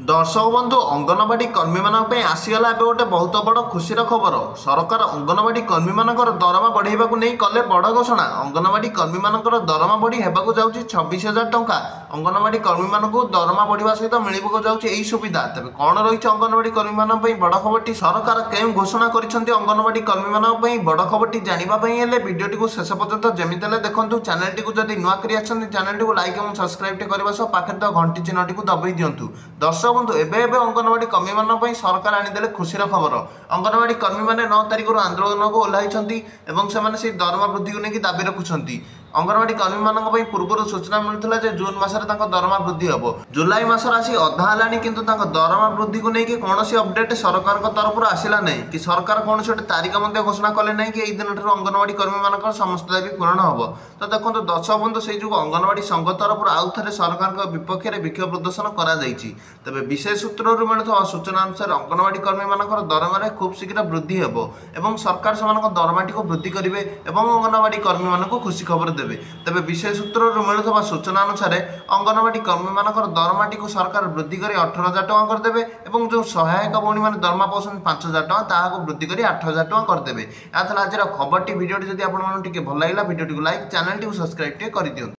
दर्शक बंधु अंगनवाड़ी कर्मी मानी आसीगला ए गोटे बहुत बड़ खुशी खबर। सरकार अंगनवाड़ी कर्मी मान दरमा बढ़ावा को नहीं कले बड़ घोषणा। अंगनवाड़ी कर्मी मान दरमा बढ़ी होगा जाऊँगी 26,000 टंका। अंगनवाड़ी कर्मी मान दरमा बढ़ा सहित मिलवा जाऊँगी सुविधा। तेज कौन रही अंगनवाड़ी कर्मी मान बड़ खबर। सरकार क्यों घोषणा कर अंगनवाड़ी कर्मी मान बड़ खबर जानापी भिडियो को शेष पर्यंत जमी देखूँ। चैनल टी जब नुआ कर चैनल टी लाइक और सब्सक्राइब करने सह पाखे घंटी चिन्ह टी दबाई दिंतु। दर्शक बंधु एबे अंगनवाड़ी कर्मी मान सरकार आनीदे खुशी खबर। अंगनवाड़ी कर्मी मैंने 9 तारिख आंदोलन को ओह्लाई से दरमा वृद्धि को लेकिन दाबी रखुंट। अंगनवाड़ी कर्मी मान पूर्व सूचना मिलता है जून मसरे दरमा वृद्धि हम जुलाई मसर आसी अधा है कि दरमा वृद्धि को लेकिन कौन अपडेट सरकार तरफ आसला ना कि सरकार कौन गोटे तारीख घोषणा कले ना कि यही दिन अंगनवाड़ी कर्मी मान समस्त दाबी पूरण हम। तो देखो दर्शक बंधु से जो अंगनवाड़ी संघ तरफ आउ थे सरकार विपक्ष में विक्षोभ प्रदर्शन कर तेज विशेष सूत्र मिलुवा सूचना अनुसार अंगनवाड़ी कर्मी मान दरमा खूब शीघ्र वृद्धि हो सरकार से दरमा टी वृद्धि करेंगे और अंगनवाड़ी कर्मी मान खुशी खबर देवे। तेज विशेष सूत्र मिलुवा सूचना अनुसार अंगनवाड़ी कर्मी मान दरमा टी सरकार वृद्धि कर 18,000 टଙ୍କା करदे और जो सहायक भौणी मैंने दरमा पाँच 5,000 टଙ୍କା ताकू वृद्धि कर 8,000 टଙ୍କା करदे। आज खबर टी भिडियो जब आपको भल लगा video like channel T subscribe कर दिखाँ।